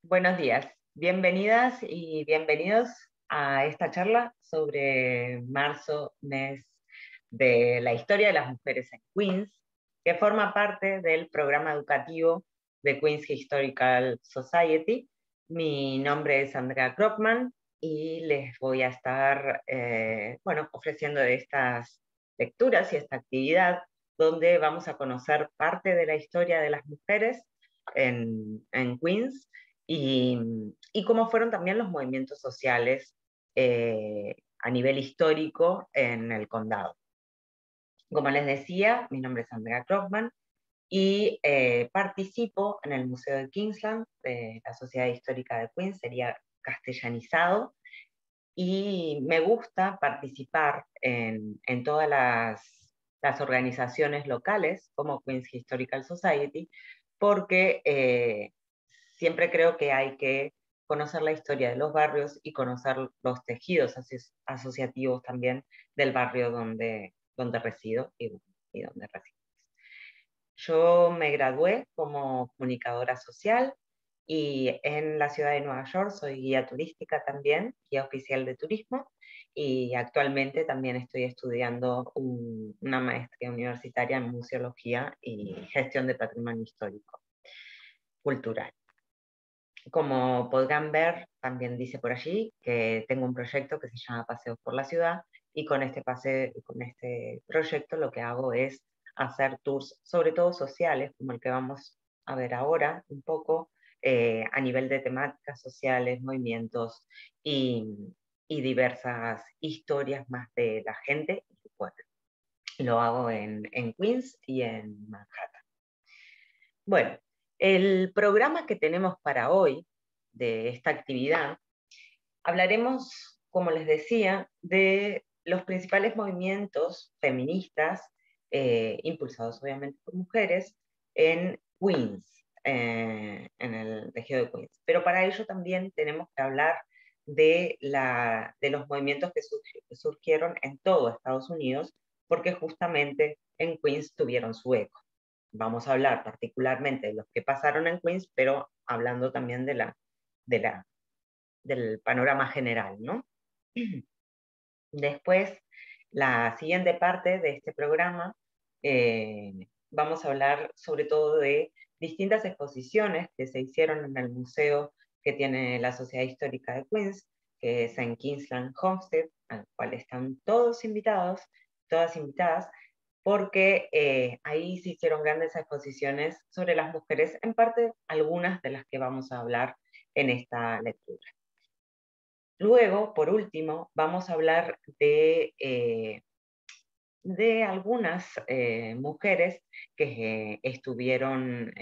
Buenos días, bienvenidas y bienvenidos a esta charla sobre marzo, mes de la historia de las mujeres en Queens, que forma parte del programa educativo de Queens Historical Society. Mi nombre es Andrea Krogman y les voy a estar ofreciendo estas lecturas y esta actividad donde vamos a conocer parte de la historia de las mujeres en Queens y cómo fueron también los movimientos sociales a nivel histórico en el condado. Como les decía, mi nombre es Andrea Krogman y participo en el Museo de Kingsland de la Sociedad Histórica de Queens, sería castellanizado, y me gusta participar en todas las organizaciones locales como Queens Historical Society, porque siempre creo que hay que conocer la historia de los barrios y conocer los tejidos asociativos también del barrio donde resido y donde resido. Yo me gradué como comunicadora social y en la ciudad de Nueva York soy guía turística también, guía oficial de turismo, y actualmente también estoy estudiando una maestría universitaria en museología y gestión de patrimonio histórico cultural. Como podrán ver, también dice por allí que tengo un proyecto que se llama Paseos por la Ciudad, y con este proyecto lo que hago es hacer tours, sobre todo sociales, como el que vamos a ver ahora un poco, a nivel de temáticas sociales, movimientos y, y diversas historias más de la gente y su pueblo. Lo hago en Queens y en Manhattan. Bueno, el programa que tenemos para hoy de esta actividad, hablaremos, como les decía, de los principales movimientos feministas, impulsados obviamente por mujeres, en Queens, en el tejido de Queens. Pero para ello también tenemos que hablar de los movimientos que surgieron en todo Estados Unidos, porque justamente en Queens tuvieron su eco. Vamos a hablar particularmente de los que pasaron en Queens, pero hablando también del panorama general, ¿no? Después, la siguiente parte de este programa, vamos a hablar sobre todo de distintas exposiciones que se hicieron en el museo que tiene la Sociedad Histórica de Queens, que es en Kingsland Homestead, al cual están todos invitados, todas invitadas, porque ahí se hicieron grandes exposiciones sobre las mujeres, en parte algunas de las que vamos a hablar en esta lectura. Luego, por último, vamos a hablar de algunas mujeres que estuvieron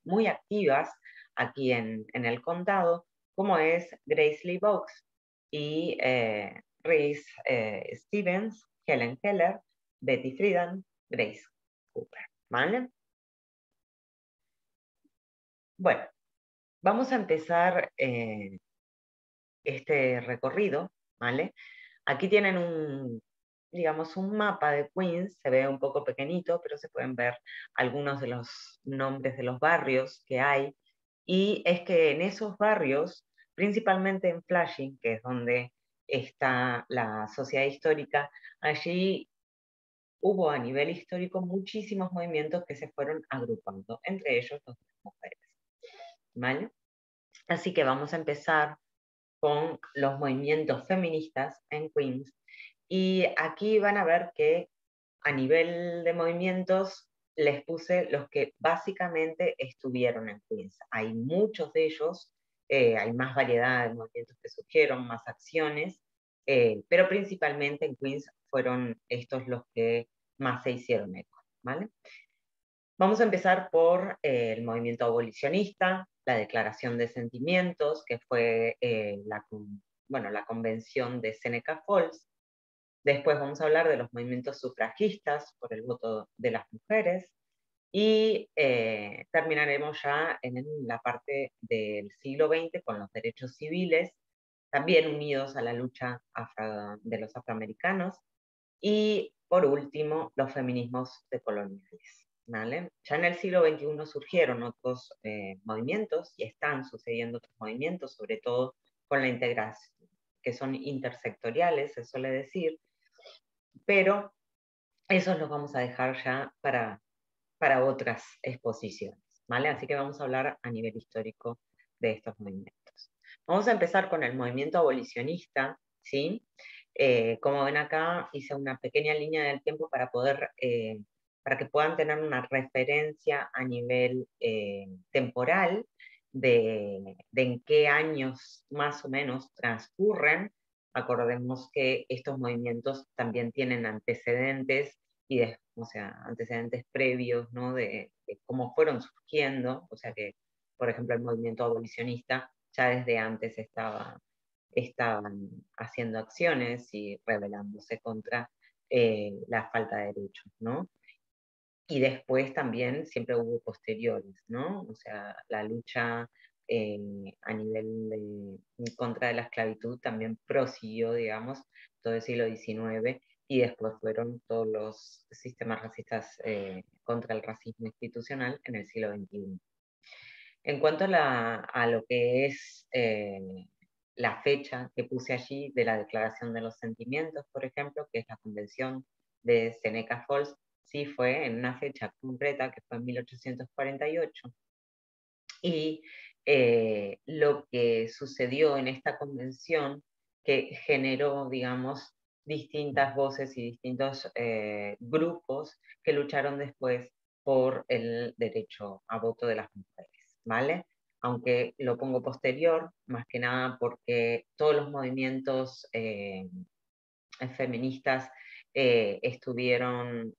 muy activas aquí en el condado, como es Grace Lee Boggs y Reese Stevens, Helen Keller, Betty Friedan, Grace Cooper. ¿Vale? Bueno, vamos a empezar este recorrido, ¿vale? Aquí tienen digamos, un mapa de Queens, se ve un poco pequeñito, pero se pueden ver algunos de los nombres de los barrios que hay, y es que en esos barrios, principalmente en Flushing, que es donde está la sociedad histórica, allí hubo a nivel histórico muchísimos movimientos que se fueron agrupando, entre ellos los de las mujeres, ¿vale? Así que vamos a empezar con los movimientos feministas en Queens. Y aquí van a ver que a nivel de movimientos les puse los que básicamente estuvieron en Queens. Hay muchos de ellos, hay más variedad de movimientos que surgieron, más acciones, pero principalmente en Queens fueron estos los que más se hicieron eco, ¿vale? Vamos a empezar por el movimiento abolicionista, la Declaración de Sentimientos, que fue la convención de Seneca Falls. Después vamos a hablar de los movimientos sufragistas por el voto de las mujeres. Y terminaremos ya en la parte del siglo XX con los derechos civiles, también unidos a la lucha de los afroamericanos. Y por último, los feminismos decoloniales, ¿vale? Ya en el siglo XXI surgieron otros movimientos y están sucediendo otros movimientos, sobre todo con la integración, que son intersectoriales, se suele decir, pero esos los vamos a dejar ya para otras exposiciones, ¿vale? Así que vamos a hablar a nivel histórico de estos movimientos. Vamos a empezar con el movimiento abolicionista, ¿sí? Como ven acá, hice una pequeña línea del tiempo para que puedan tener una referencia a nivel temporal de en qué años más o menos transcurren. Acordemos que estos movimientos también tienen antecedentes o sea, antecedentes previos, ¿no? De cómo fueron surgiendo, o sea que, por ejemplo, el movimiento abolicionista ya desde antes estaban haciendo acciones y rebelándose contra la falta de derechos, ¿no? Y después también siempre hubo posteriores, ¿no? O sea, la lucha a nivel contra de la esclavitud también prosiguió, digamos, todo el siglo XIX y después fueron todos los sistemas racistas contra el racismo institucional en el siglo XXI. En cuanto a lo que es la fecha que puse allí de la Declaración de los Sentimientos, por ejemplo, que es la Convención de Seneca Falls, sí fue en una fecha concreta que fue en 1848. Y lo que sucedió en esta convención, que generó, digamos, distintas voces y distintos grupos que lucharon después por el derecho a voto de las mujeres, ¿vale? Aunque lo pongo posterior, más que nada porque todos los movimientos feministas estuvieron,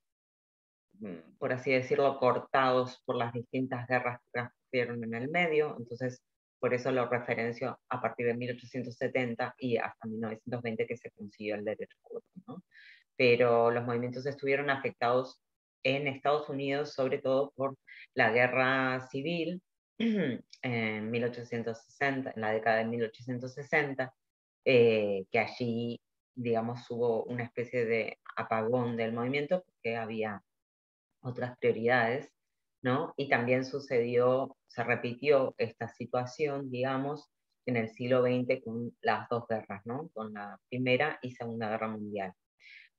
por así decirlo, cortados por las distintas guerras que transcurrieron en el medio, entonces por eso lo referencio a partir de 1870 y hasta 1920 que se consiguió el derecho a voto, ¿no? Pero los movimientos estuvieron afectados en Estados Unidos, sobre todo por la guerra civil en 1860, en la década de 1860, que allí, digamos, hubo una especie de apagón del movimiento porque había otras prioridades, ¿no? Y también se repitió esta situación, digamos, en el siglo XX con las dos guerras, ¿no? Con la Primera y Segunda Guerra Mundial.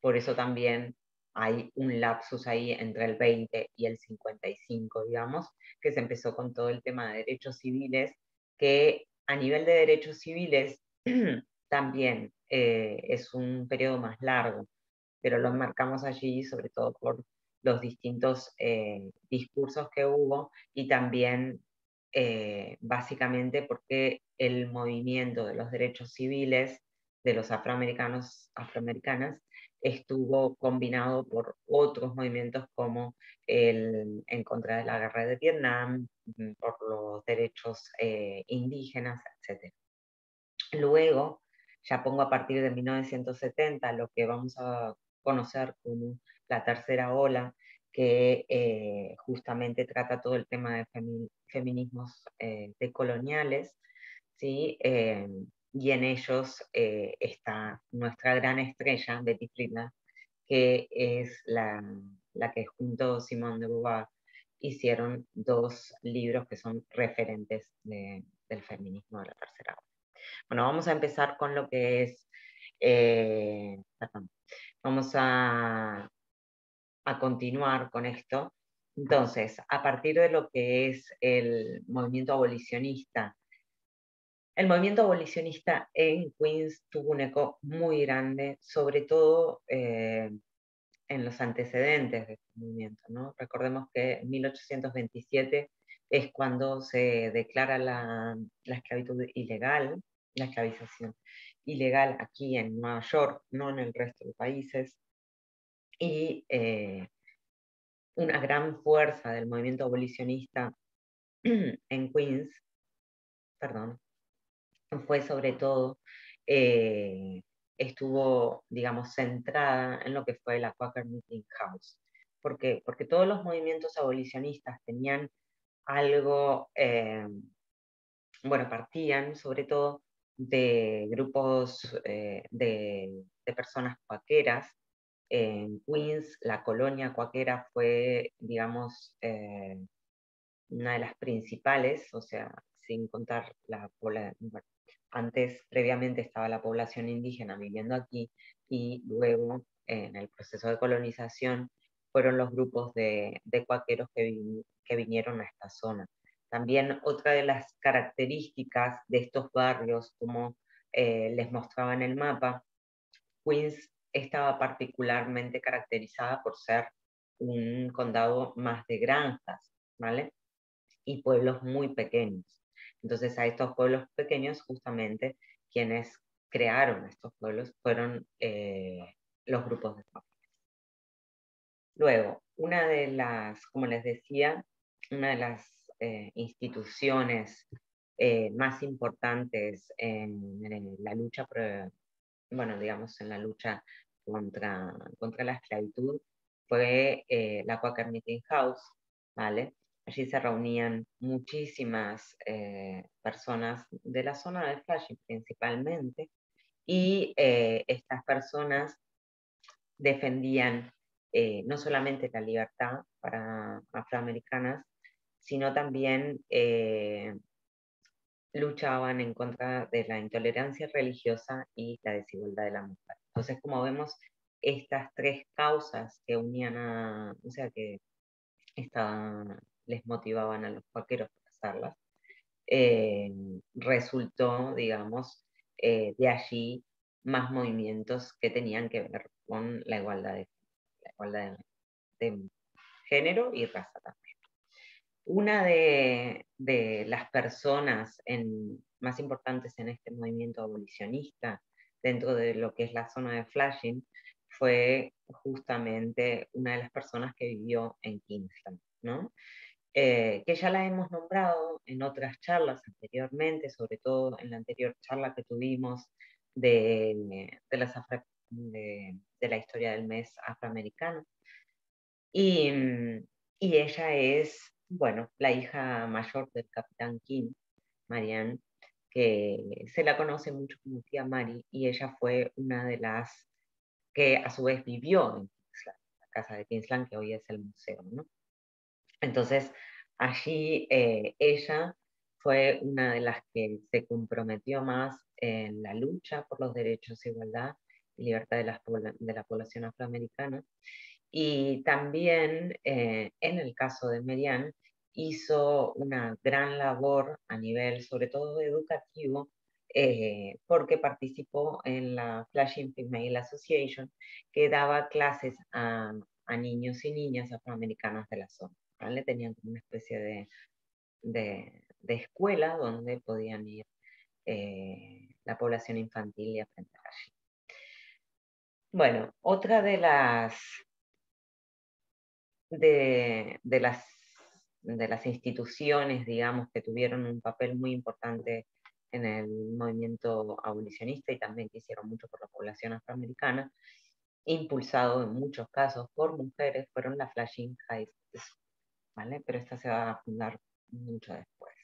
Por eso también hay un lapsus ahí entre el 20 y el 55, digamos, que se empezó con todo el tema de derechos civiles, que a nivel de derechos civiles también es un periodo más largo, pero lo marcamos allí sobre todo por los distintos discursos que hubo y también básicamente porque el movimiento de los derechos civiles de los afroamericanas estuvo combinado por otros movimientos como el en contra de la guerra de Vietnam, por los derechos indígenas, etc. Luego, ya pongo a partir de 1970 lo que vamos a conocer como la tercera ola, que justamente trata todo el tema de feminismos decoloniales, ¿sí? Y en ellos está nuestra gran estrella, Betty Friedan, que es la que junto a Simone de Beauvoir hicieron dos libros que son referentes del feminismo de la tercera ola. Bueno, vamos a empezar con lo que es, perdón, vamos a continuar con esto. Entonces, a partir de lo que es el movimiento abolicionista en Queens tuvo un eco muy grande, sobre todo en los antecedentes de este movimiento, ¿no? Recordemos que en 1827 es cuando se declara la esclavitud ilegal, la esclavización ilegal aquí en Nueva York, no en el resto de países, y una gran fuerza del movimiento abolicionista en Queens, perdón, fue sobre todo, eh, estuvo, digamos, centrada en lo que fue la Quaker Meeting House. ¿Por qué? Porque todos los movimientos abolicionistas tenían algo, bueno, partían sobre todo de grupos de personas cuáqueras, en Queens, la colonia cuáquera fue, digamos, una de las principales, o sea, sin contar la población, bueno, antes, previamente estaba la población indígena viviendo aquí y luego en el proceso de colonización fueron los grupos de cuáqueros que vinieron a esta zona. También otra de las características de estos barrios, como les mostraba en el mapa, Queens estaba particularmente caracterizada por ser un condado más de granjas, ¿vale? Y pueblos muy pequeños. Entonces a estos pueblos pequeños, justamente, quienes crearon estos pueblos fueron los grupos de familias. Luego, una de las, como les decía, una de las instituciones más importantes en la lucha, bueno, digamos, en la lucha contra la esclavitud fue la Quaker Meeting House, ¿vale? Allí se reunían muchísimas personas de la zona de Flushing principalmente, y estas personas defendían no solamente la libertad para afroamericanas, sino también luchaban en contra de la intolerancia religiosa y la desigualdad de la mujer. Entonces, como vemos, estas tres causas que unían o sea, que les motivaban a los cuáqueros a hacerlas, resultó, digamos, de allí más movimientos que tenían que ver con la igualdad de género y raza también. Una de las personas más importantes en este movimiento abolicionista dentro de lo que es la zona de Flushing fue justamente una de las personas que vivió en Kingsland, ¿no? Que ya la hemos nombrado en otras charlas anteriormente, sobre todo en la anterior charla que tuvimos de la historia del mes afroamericano. Y, y ella es, bueno, la hija mayor del capitán King, Marianne, que se la conoce mucho como tía Mari, y ella fue una de las que a su vez vivió en Kingsland, la casa de Kingsland, que hoy es el museo, ¿no? Entonces, allí ella fue una de las que se comprometió más en la lucha por los derechos, igualdad y libertad de la población afroamericana. Y también, en el caso de Merian, hizo una gran labor a nivel, sobre todo educativo, porque participó en la Flushing Female Association, que daba clases a niños y niñas afroamericanas de la zona, ¿vale? Tenían como una especie de escuela donde podían ir la población infantil y aprender allí. Bueno, otra de las instituciones, digamos, que tuvieron un papel muy importante en el movimiento abolicionista y también que hicieron mucho por la población afroamericana, impulsado en muchos casos por mujeres, fueron las Flushing High Schools, ¿vale? Pero esta se va a fundar mucho después.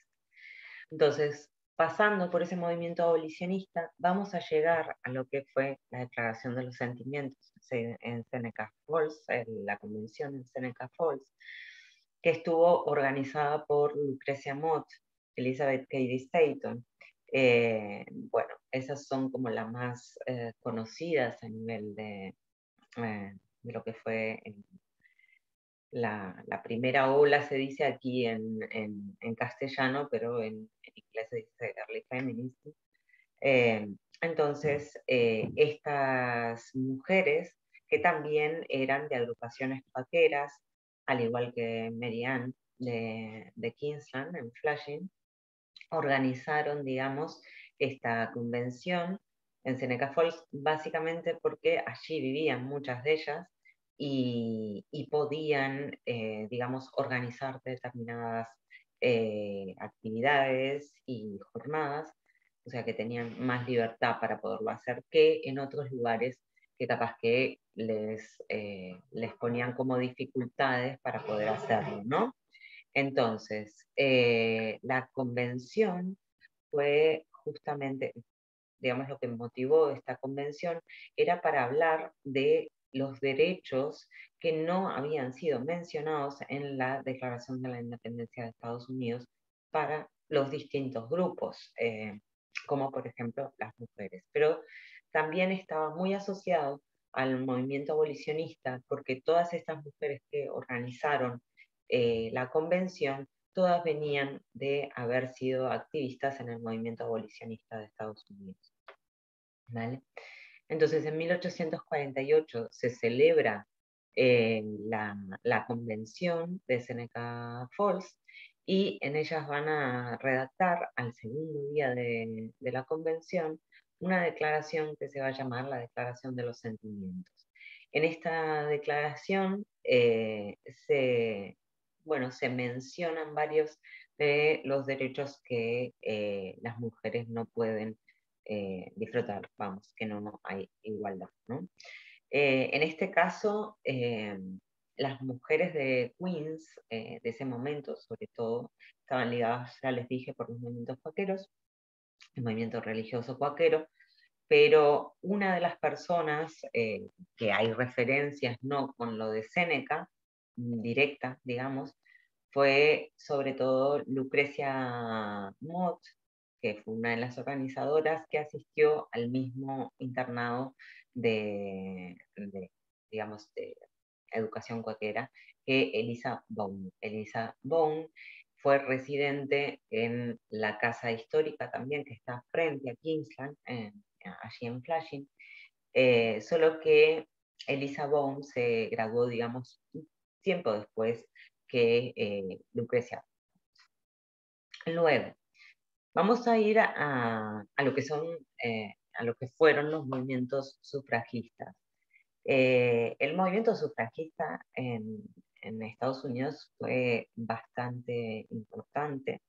Entonces, pasando por ese movimiento abolicionista, vamos a llegar a lo que fue la Declaración de los Sentimientos en Seneca Falls, la convención en Seneca Falls, que estuvo organizada por Lucrecia Mott, Elizabeth Cady Stanton. Bueno, esas son como las más conocidas a nivel de lo que fue la primera ola, se dice aquí en castellano, pero en inglés se dice early feminism. Entonces, estas mujeres que también eran de agrupaciones vaqueras, al igual que Marianne de Kingsland en Flushing, organizaron, digamos, esta convención en Seneca Falls, básicamente porque allí vivían muchas de ellas y podían, digamos, organizar determinadas actividades y jornadas, o sea que tenían más libertad para poderlo hacer que en otros lugares que capaz que les ponían como dificultades para poder hacerlo, ¿no? Entonces, la convención fue justamente, digamos, lo que motivó esta convención era para hablar de los derechos que no habían sido mencionados en la Declaración de la Independencia de Estados Unidos para los distintos grupos, como por ejemplo las mujeres. Pero también estaba muy asociado al movimiento abolicionista, porque todas estas mujeres que organizaron la convención, todas venían de haber sido activistas en el movimiento abolicionista de Estados Unidos. ¿Vale? Entonces, en 1848 se celebra la convención de Seneca Falls y en ellas van a redactar al segundo día de la convención una declaración que se va a llamar la Declaración de los Sentimientos. En esta declaración se mencionan varios de los derechos que las mujeres no pueden disfrutar, vamos, que no hay igualdad, ¿no? En este caso, las mujeres de Queens, de ese momento, sobre todo, estaban ligadas, ya les dije, por los movimientos cuáqueros, el movimiento religioso cuáquero, pero una de las personas que hay referencias, no con lo de Séneca, directa, digamos, fue sobre todo Lucrecia Mott, que fue una de las organizadoras que asistió al mismo internado digamos, de educación cuáquera que Eliza Bone. Eliza Bone fue residente en la casa histórica también, que está frente a Kingsland, allí en Flushing, solo que Eliza Bone se graduó, digamos, tiempo después que Lucrecia. Luego, vamos a ir a lo que son, a lo que fueron los movimientos sufragistas. El movimiento sufragista en Estados Unidos fue bastante importante,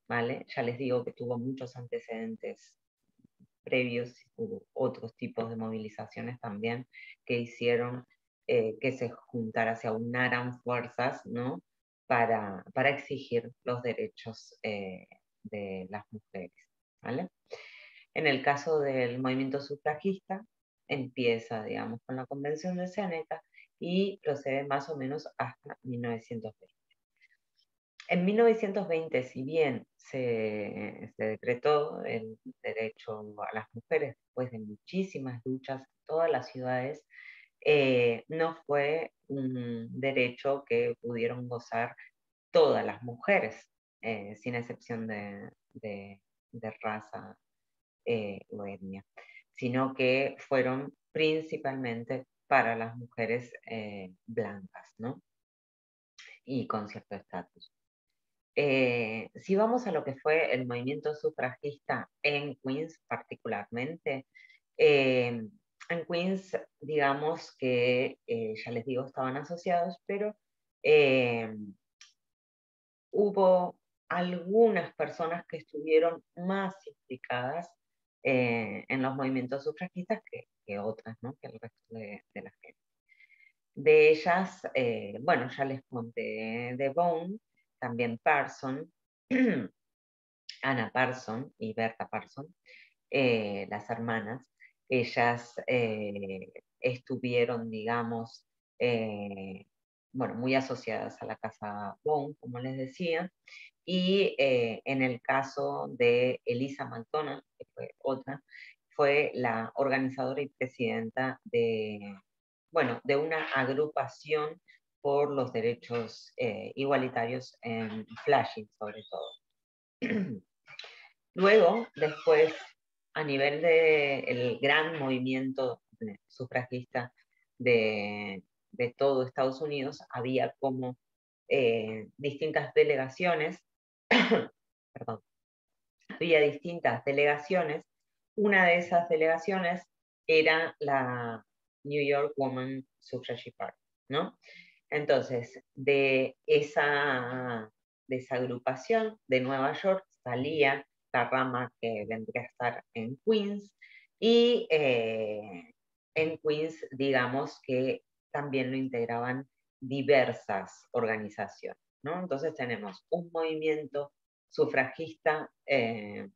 ¿vale? Ya les digo que tuvo muchos antecedentes previos, hubo otros tipos de movilizaciones también que hicieron que se juntaran, se aunaran fuerzas, ¿no? Para exigir los derechos de las mujeres, ¿vale? En el caso del movimiento sufragista, empieza, digamos, con la Convención de Séneca y procede más o menos hasta 1920. En 1920, si bien se decretó el derecho a las mujeres después de muchísimas luchas en todas las ciudades, no fue un derecho que pudieron gozar todas las mujeres, sin excepción de raza o etnia, sino que fueron principalmente para las mujeres blancas, ¿no? Y con cierto estatus. Si vamos a lo que fue el movimiento sufragista en Queens particularmente, en Queens, digamos que, ya les digo, estaban asociados, pero eh, hubo algunas personas que estuvieron más implicadas en los movimientos sufragistas que otras, ¿no? Que el resto de la gente. De ellas, bueno, ya les conté de Bone, también Parson, Anna Parson y Berta Parson, las hermanas, ellas estuvieron, digamos, bueno, muy asociadas a la casa Bone, como les decía, y en el caso de Elisa McDonald, que fue otra, fue la organizadora y presidenta bueno, de una agrupación por los derechos igualitarios en Flushing, sobre todo. Luego, después, a nivel del gran movimiento sufragista de todo Estados Unidos, había como distintas delegaciones, perdón, había distintas delegaciones. Una de esas delegaciones era la New York Women Suffrage Party, ¿no? Entonces, de esa agrupación de Nueva York salía la rama que vendría a estar en Queens y en Queens, digamos que también lo integraban diversas organizaciones, ¿no? Entonces tenemos un movimiento sufragista que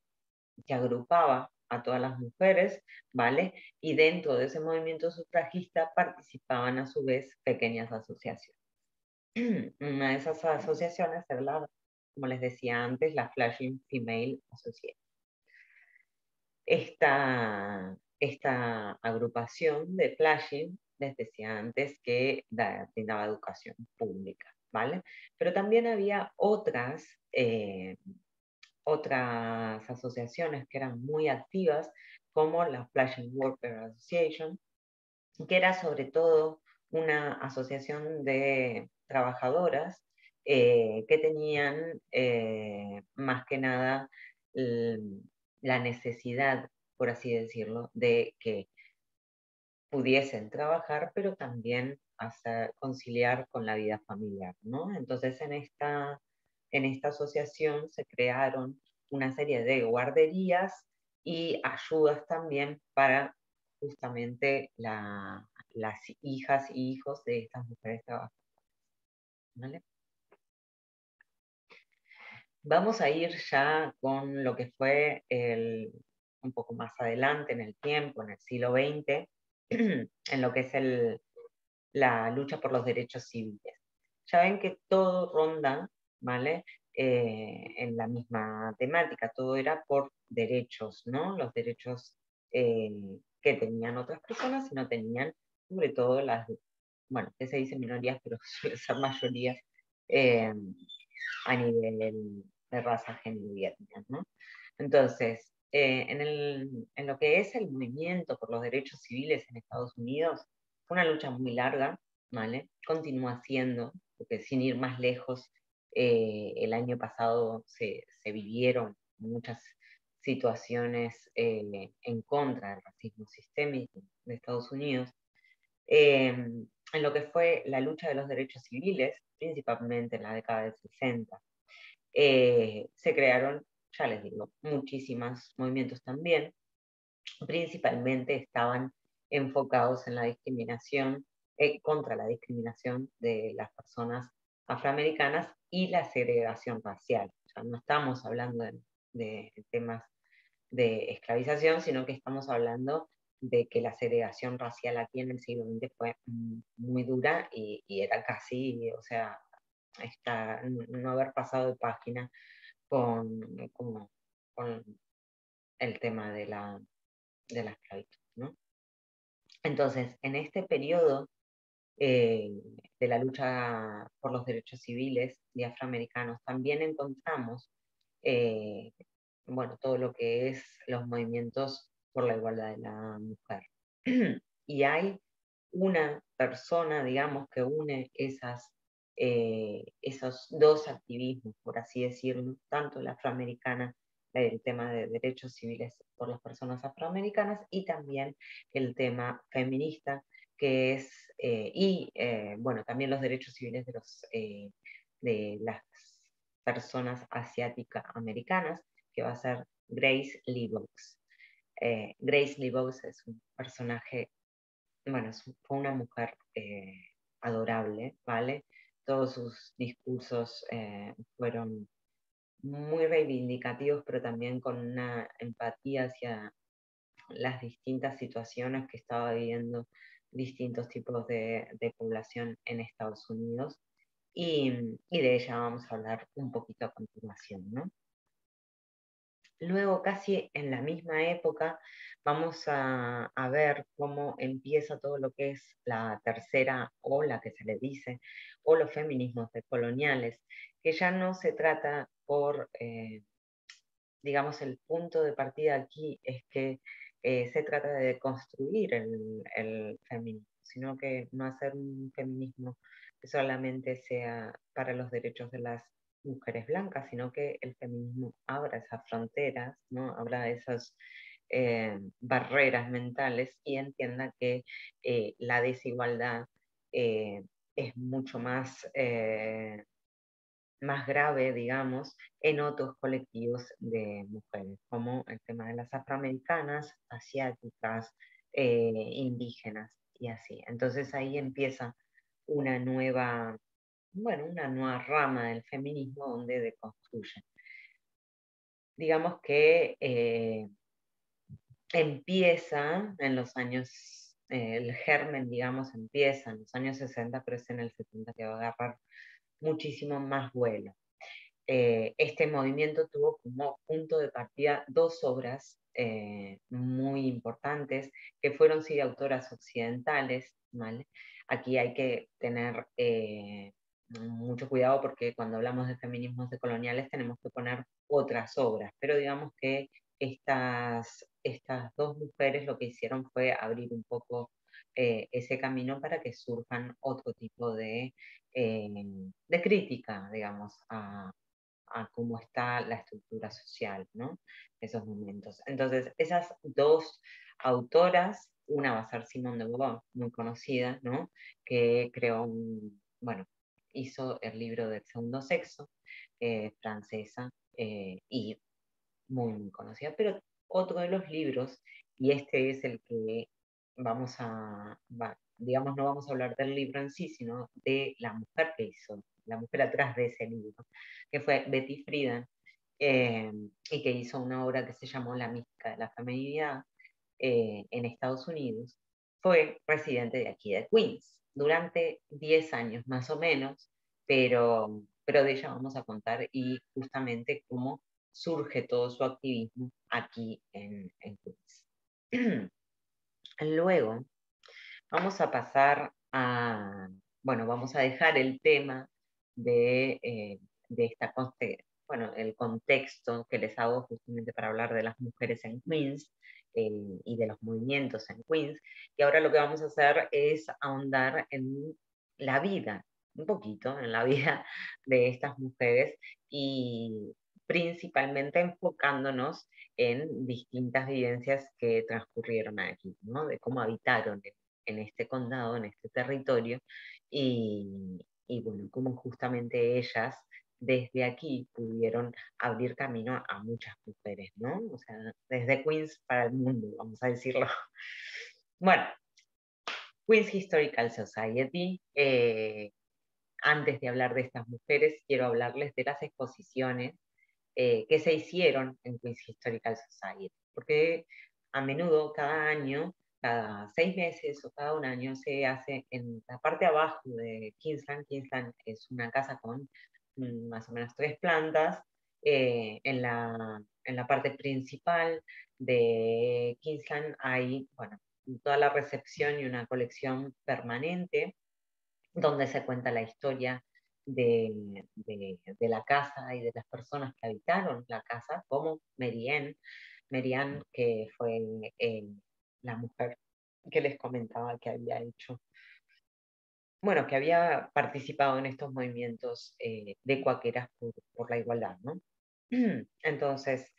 agrupaba a todas las mujeres, ¿vale? Y dentro de ese movimiento sufragista participaban a su vez pequeñas asociaciones. Una de esas asociaciones era como les decía antes, la Flushing Female Association. Esta agrupación de Flushing, les decía antes, que brindaba educación pública, ¿vale? Pero también había otras asociaciones que eran muy activas, como la Flushing Worker Association, que era sobre todo una asociación de trabajadoras que tenían más que nada la necesidad, por así decirlo, de que pudiesen trabajar, pero también conciliar con la vida familiar, ¿no? Entonces en esta asociación se crearon una serie de guarderías y ayudas también para justamente las hijas y hijos de estas mujeres trabajadoras, ¿vale? Vamos a ir ya con lo que fue un poco más adelante en el tiempo, en el siglo XX, en lo que es la lucha por los derechos civiles. Ya ven que todo ronda, ¿vale? En la misma temática, todo era por derechos, ¿no? Los derechos que tenían otras personas y no tenían, sobre todo bueno, que se dice minorías, pero suele ser mayorías eh, a nivel de raza, género y etnia, ¿no? Entonces, en lo que es el movimiento por los derechos civiles en Estados Unidos, fue una lucha muy larga, ¿vale? Continúa siendo, porque sin ir más lejos, el año pasado se vivieron muchas situaciones en contra del racismo sistémico de Estados Unidos. En lo que fue la lucha de los derechos civiles, principalmente en la década del 60, se crearon, ya les digo, muchísimos movimientos también. Principalmente estaban enfocados en la discriminación, contra la discriminación de las personas afroamericanas y la segregación racial. O sea, no estamos hablando de temas de esclavización, sino que estamos hablando de que la segregación racial aquí en el siglo XX fue muy dura y era casi, o sea, no haber pasado de página con, con el tema de la esclavitud, ¿no? Entonces, en este periodo eh, de la lucha por los derechos civiles de afroamericanos, también encontramos, eh, bueno, todo lo que es los movimientos por la igualdad de la mujer. Y hay una persona, digamos, que une esos dos activismos, por así decirlo, tanto la afroamericana, el tema de derechos civiles por las personas afroamericanas, y también el tema feminista, que es, bueno, también los derechos civiles de las personas asiáticas americanas, que va a ser Grace Lee Boggs. Grace Lee Boggs es un personaje, bueno, fue una mujer adorable, ¿vale? Todos sus discursos fueron muy reivindicativos, pero también con una empatía hacia las distintas situaciones que estaba viviendo distintos tipos de población en Estados Unidos. Y de ella vamos a hablar un poquito a continuación, ¿no? Luego, casi en la misma época, vamos a ver cómo empieza todo lo que es la tercera ola, que se le dice, o los feminismos decoloniales, que ya no se trata digamos, el punto de partida aquí es que se trata de construir el feminismo, sino que no hacer un feminismo que solamente sea para los derechos de las mujeres blancas, sino que el feminismo abra esas fronteras, ¿no? Abra esas barreras mentales y entienda que la desigualdad eh, es mucho más grave, digamos, en otros colectivos de mujeres, como el tema de las afroamericanas, asiáticas, indígenas y así. Entonces ahí empieza una nueva, bueno, una nueva rama del feminismo donde deconstruye. Digamos que empieza en los años, el germen, digamos, empieza en los años 60, pero es en el 70 que va a agarrar muchísimo más vuelo. Este movimiento tuvo como punto de partida dos obras muy importantes que fueron sí de autoras occidentales, ¿vale? Aquí hay que tener mucho cuidado porque cuando hablamos de feminismos decoloniales tenemos que poner otras obras, pero digamos que estas dos mujeres lo que hicieron fue abrir un poco ese camino para que surjan otro tipo de crítica, digamos, a cómo está la estructura social, ¿no? Esos momentos. Entonces, esas dos autoras, una va a ser Simone de Beauvoir, muy conocida, ¿no? Que creó bueno, hizo el libro del segundo sexo, francesa, y muy conocida, pero otro de los libros, y este es el que digamos, no vamos a hablar del libro en sí, sino de la mujer que hizo, la mujer atrás de ese libro, que fue Betty Friedan, y que hizo una obra que se llamó La mística de la feminidad en Estados Unidos, fue residente de aquí de Queens durante 10 años más o menos, pero de ella vamos a contar y justamente cómo surge todo su activismo aquí en Queens. Luego vamos a pasar bueno, vamos a dejar el tema de bueno, el contexto que les hago justamente para hablar de las mujeres en Queens y de los movimientos en Queens. Y ahora lo que vamos a hacer es ahondar en la vida, un poquito en la vida de estas mujeres y principalmente enfocándonos en distintas vivencias que transcurrieron aquí, ¿no? De cómo habitaron en este condado, en este territorio, y bueno, cómo justamente ellas desde aquí pudieron abrir camino a muchas mujeres, ¿no? O sea, desde Queens para el mundo, vamos a decirlo. Bueno, Queens Historical Society, antes de hablar de estas mujeres, quiero hablarles de las exposiciones que se hicieron en Queens Historical Society, porque a menudo cada año, cada 6 meses o cada un año se hace en la parte de abajo de Kingsland. Kingsland es una casa con más o menos 3 plantas. En la parte principal de Kingsland hay, bueno, toda la recepción y una colección permanente donde se cuenta la historia de la casa y de las personas que habitaron la casa, como Marianne, que fue la mujer que les comentaba que había hecho, bueno, que había participado en estos movimientos de cuáqueras por la igualdad, ¿no? Entonces,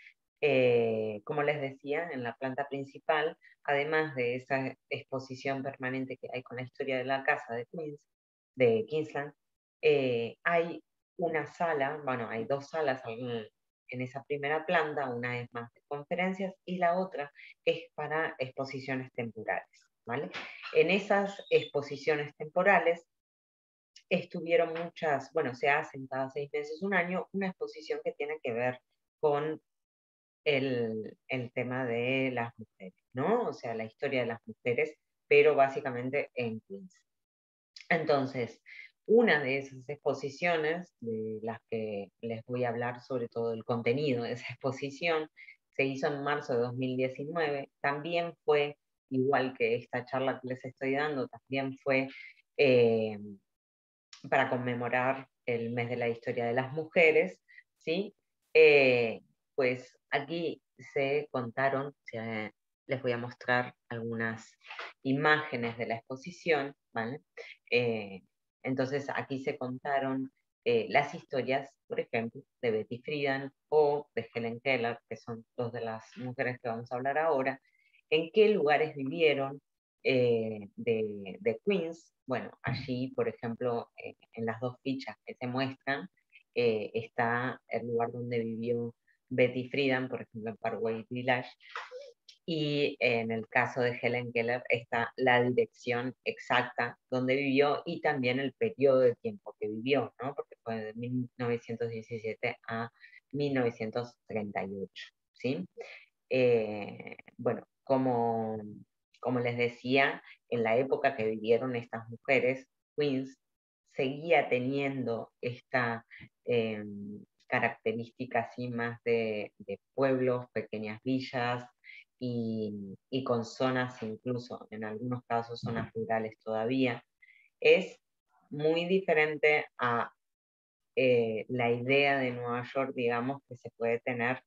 como les decía, en la planta principal, además de esa exposición permanente que hay con la historia de la casa de Queens, de Kingsland, hay una sala, bueno, hay dos salas en esa primera planta, una es más de conferencias y la otra es para exposiciones temporales, ¿vale? En esas exposiciones temporales estuvieron muchas, bueno, se hacen cada 6 meses, un año, una exposición que tiene que ver con el tema de las mujeres, ¿no? O sea, la historia de las mujeres, pero básicamente en Queens. Entonces, una de esas exposiciones, de las que les voy a hablar sobre todo el contenido de esa exposición, se hizo en marzo de 2019, también fue, igual que esta charla que les estoy dando, también fue eh, para conmemorar el mes de la historia de las mujeres, ¿sí? Eh, pues aquí se contaron, les voy a mostrar algunas imágenes de la exposición, ¿vale? Eh, entonces aquí se contaron las historias, por ejemplo, de Betty Friedan o de Helen Keller, que son dos de las mujeres que vamos a hablar ahora, en qué lugares vivieron, de Queens. Bueno, allí, por ejemplo, en las dos fichas que se muestran, está el lugar donde vivió Betty Friedan, por ejemplo, en Parkway Village, y en el caso de Helen Keller está la dirección exacta donde vivió y también el periodo de tiempo que vivió, ¿no? Porque fue de 1917 a 1938, ¿sí? bueno, como les decía, en la época que vivieron estas mujeres, Queens seguía teniendo esta característica así más de pueblos, pequeñas villas y con zonas incluso, en algunos casos, zonas rurales todavía. Es muy diferente a la idea de Nueva York, digamos, que se puede tener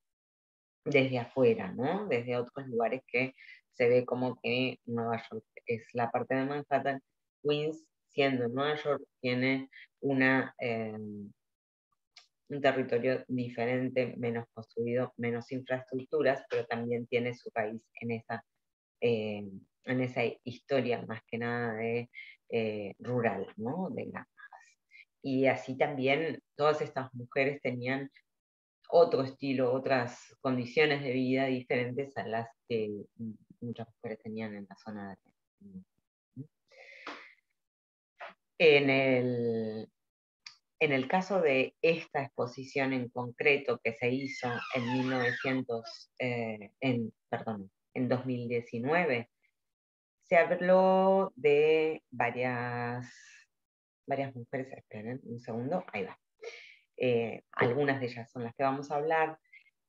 desde afuera, ¿no? Desde otros lugares que se ve como que Nueva York es la parte de Manhattan. Queens, siendo Nueva York, tiene un territorio diferente, menos construido, menos infraestructuras, pero también tiene su raíz en esa historia más que nada de rural, ¿no? De granjas. Y así también todas estas mujeres tenían otro estilo, otras condiciones de vida diferentes a las que muchas mujeres tenían en la zona de... En el caso de esta exposición en concreto que se hizo en 2019, se habló de varias mujeres, esperen un segundo, ahí va. Algunas de ellas son las que vamos a hablar,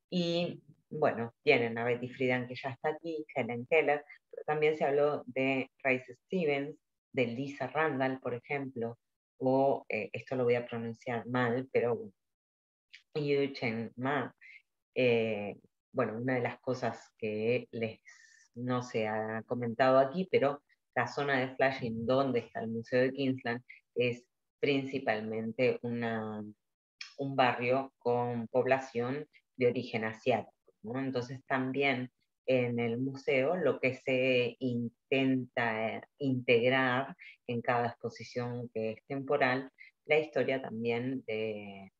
y bueno, tienen a Betty Friedan, que ya está aquí, Helen Keller, pero también se habló de Rice Stevens, de Lisa Randall, por ejemplo, o esto lo voy a pronunciar mal, pero Yu Chen Ma. Bueno, una de las cosas que no se ha comentado aquí, pero la zona de Flushing, donde está el Museo de Kingsland, es principalmente un barrio con población de origen asiático, ¿no? Entonces también en el museo lo que se intenta integrar en cada exposición que es temporal, la historia también de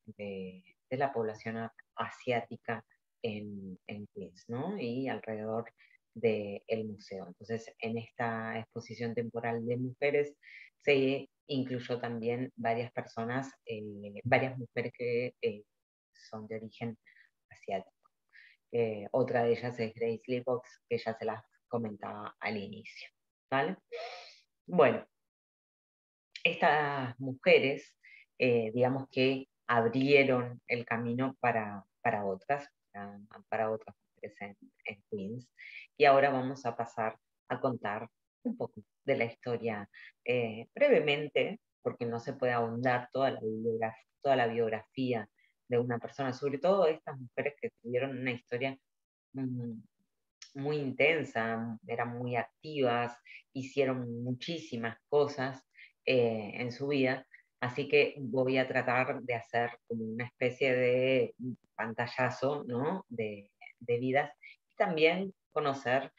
la población asiática en Queens, ¿no? Y alrededor del museo. Entonces, en esta exposición temporal de mujeres se incluyó también varias personas, varias mujeres que son de origen asiático. Otra de ellas es Grace Lee Box, que ya se las comentaba al inicio. ¿Vale? Bueno, estas mujeres, digamos que abrieron el camino para otras mujeres en Queens. Y ahora vamos a pasar a contar un poco de la historia brevemente, porque no se puede ahondar toda la biografía de una persona, sobre todo estas mujeres que tuvieron una historia mm, muy intensa, eran muy activas, hicieron muchísimas cosas en su vida, así que voy a tratar de hacer como una especie de pantallazo, ¿no? de vidas y también conocer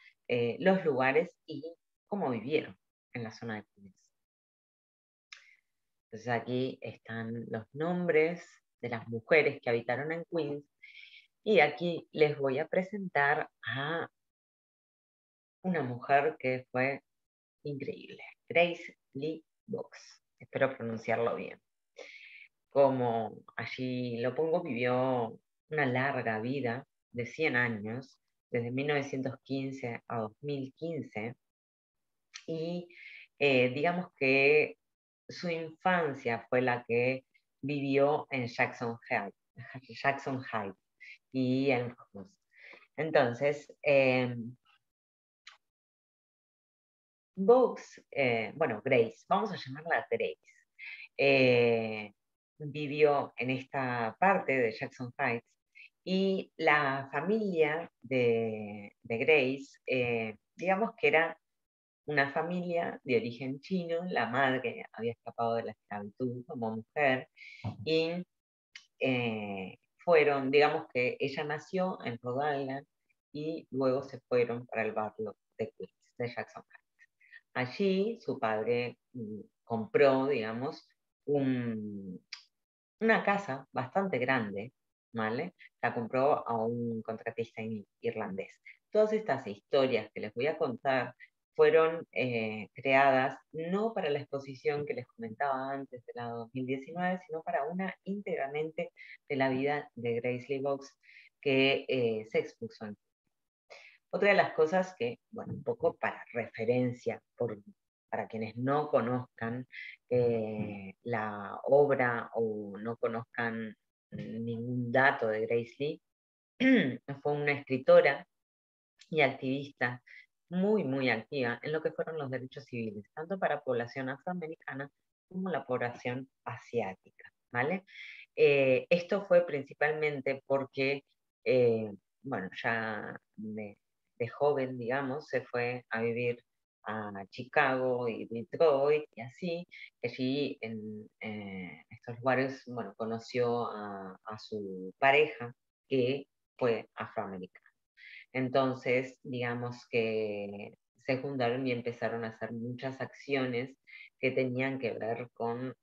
los lugares y cómo vivieron en la zona de Queens. Entonces aquí están los nombres de las mujeres que habitaron en Queens y aquí les voy a presentar a una mujer que fue increíble, Grace Lee Box. Espero pronunciarlo bien. Como allí lo pongo, vivió una larga vida de 100 años, desde 1915 a 2015, y digamos que su infancia fue la que vivió en Jackson Heights y en Bronx. Entonces, bueno, Grace, vamos a llamarla Grace, vivió en esta parte de Jackson Heights y la familia de Grace, digamos que era una familia de origen chino, la madre había escapado de la esclavitud como mujer y digamos que ella nació en Rhode Island y luego se fueron para el barrio de Queens, de Jackson Heights. Allí su padre compró, digamos, una casa bastante grande, ¿vale? La compró a un contratista irlandés. Todas estas historias que les voy a contar fueron creadas no para la exposición que les comentaba antes de la 2019, sino para una íntegramente de la vida de Grace Lee Box que se expuso en Otra de las cosas que, bueno, un poco para referencia, para quienes no conozcan la obra o no conozcan ningún dato de Grace Lee, fue una escritora y activista muy, muy activa en lo que fueron los derechos civiles, tanto para población afroamericana como la población asiática, ¿vale? Esto fue principalmente porque, eh, bueno, ya de joven, digamos, se fue a vivir a Chicago y Detroit y así, allí en estos lugares, bueno, conoció a su pareja que fue afroamericana. Entonces, digamos que se juntaron y empezaron a hacer muchas acciones que tenían que ver con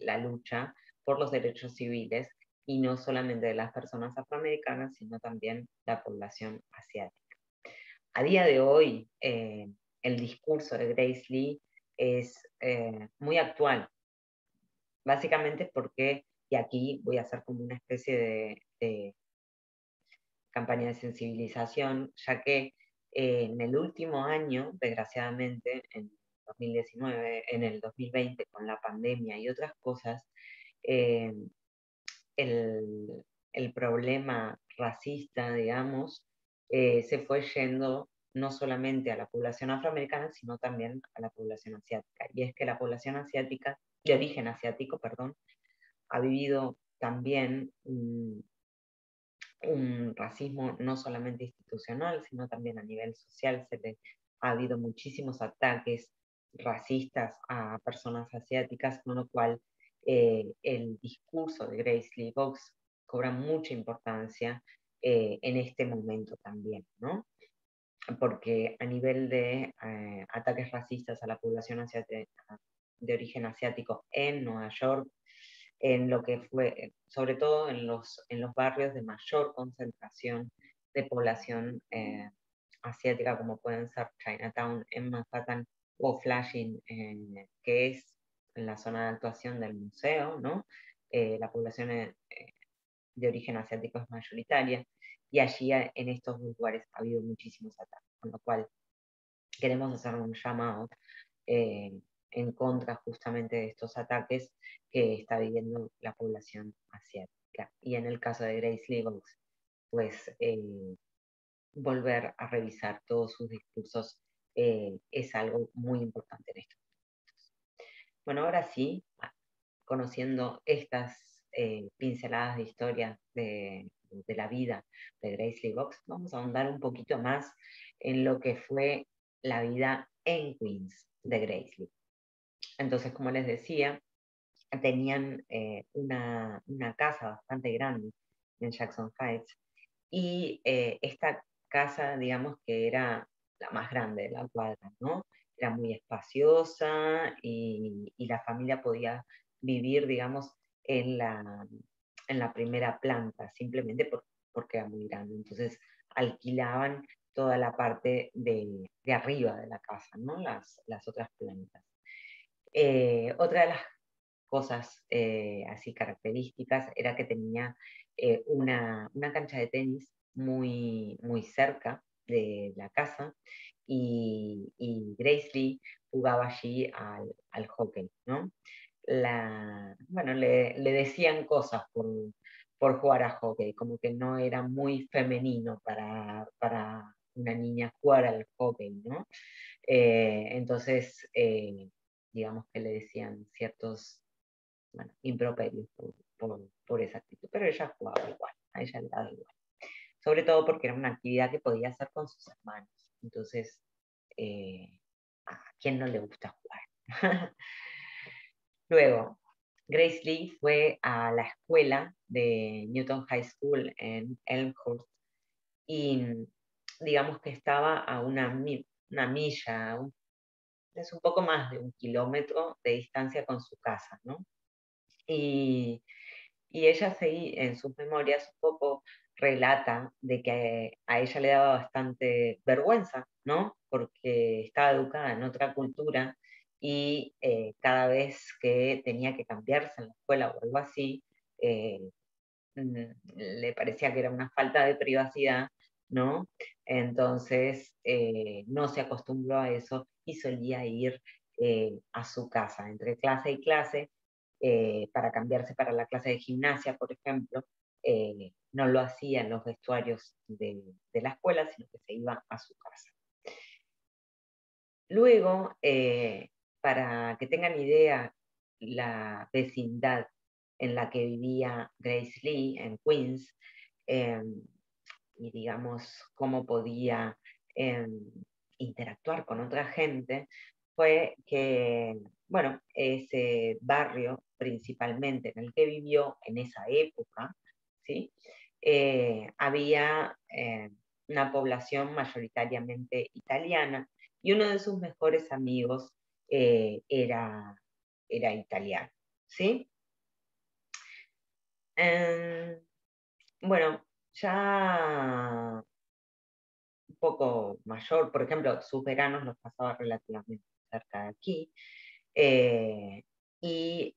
la lucha por los derechos civiles y no solamente de las personas afroamericanas, sino también la población asiática. A día de hoy, el discurso de Grace Lee es muy actual, básicamente porque, y aquí voy a hacer como una especie de campaña de sensibilización, ya que en el último año, desgraciadamente, en 2019, en el 2020, con la pandemia y otras cosas, eh, el, el, problema racista, digamos, se fue yendo no solamente a la población afroamericana, sino también a la población asiática. Y es que la población asiática, de origen asiático, perdón, ha vivido también un racismo no solamente institucional, sino también a nivel social. Ha habido muchísimos ataques racistas a personas asiáticas, con lo cual el discurso de Grace Lee Boggs cobra mucha importancia en este momento también, ¿no? Porque a nivel de ataques racistas a la población asiática, de origen asiático en Nueva York, en lo que fue, sobre todo en los barrios de mayor concentración de población asiática, como pueden ser Chinatown en Manhattan o Flushing, que es en la zona de actuación del museo, ¿no? La población de origen asiático es mayoritaria, y allí en estos lugares ha habido muchísimos ataques, con lo cual queremos hacer un llamado eh, en contra justamente de estos ataques que está viviendo la población asiática. Y en el caso de Grace Lee Boggs, pues volver a revisar todos sus discursos es algo muy importante en estos momentos. Bueno, ahora sí, conociendo estas pinceladas de historia de la vida de Grace Lee Boggs, vamos a ahondar un poquito más en lo que fue la vida en Queens de Grace Lee. Entonces, como les decía, tenían una casa bastante grande en Jackson Heights y esta casa, digamos que era la más grande de la cuadra, ¿no? Era muy espaciosa y la familia podía vivir, digamos, en en la primera planta, simplemente porque era muy grande. Entonces alquilaban toda la parte de arriba de la casa, ¿no? Las otras plantas. Otra de las cosas así características era que tenía una cancha de tenis muy, muy cerca de la casa y Grace Lee jugaba allí al hockey, ¿no? Bueno, le decían cosas por jugar a hockey, como que no era muy femenino para una niña jugar al hockey, ¿no? Entonces, digamos que le decían ciertos, bueno, improperios por esa actitud, pero ella jugaba igual, a ella le daba igual. Sobre todo porque era una actividad que podía hacer con sus hermanos. Entonces, ¿a quién no le gusta jugar? Luego, Grace Lee fue a la escuela de Newton High School en Elmhurst y digamos que estaba a una milla, es un poco más de 1 kilómetro de distancia con su casa, ¿no? Y, y ella en sus memorias un poco relata de que a ella le daba bastante vergüenza, ¿no? Porque estaba educada en otra cultura y cada vez que tenía que cambiarse en la escuela o algo así, le parecía que era una falta de privacidad ¿no? Entonces no se acostumbró a eso y solía ir a su casa, entre clase y clase, para cambiarse para la clase de gimnasia, por ejemplo, no lo hacía en los vestuarios de la escuela, sino que se iba a su casa. Luego, para que tengan idea, la vecindad en la que vivía Grace Lee en Queens, y digamos cómo podía interactuar con otra gente, fue que, bueno, ese barrio principalmente en el que vivió en esa época, ¿sí? Había una población mayoritariamente italiana y uno de sus mejores amigos era italiano, ¿sí? Bueno, ya un poco mayor, por ejemplo, sus veranos los pasaba relativamente cerca de aquí, eh, y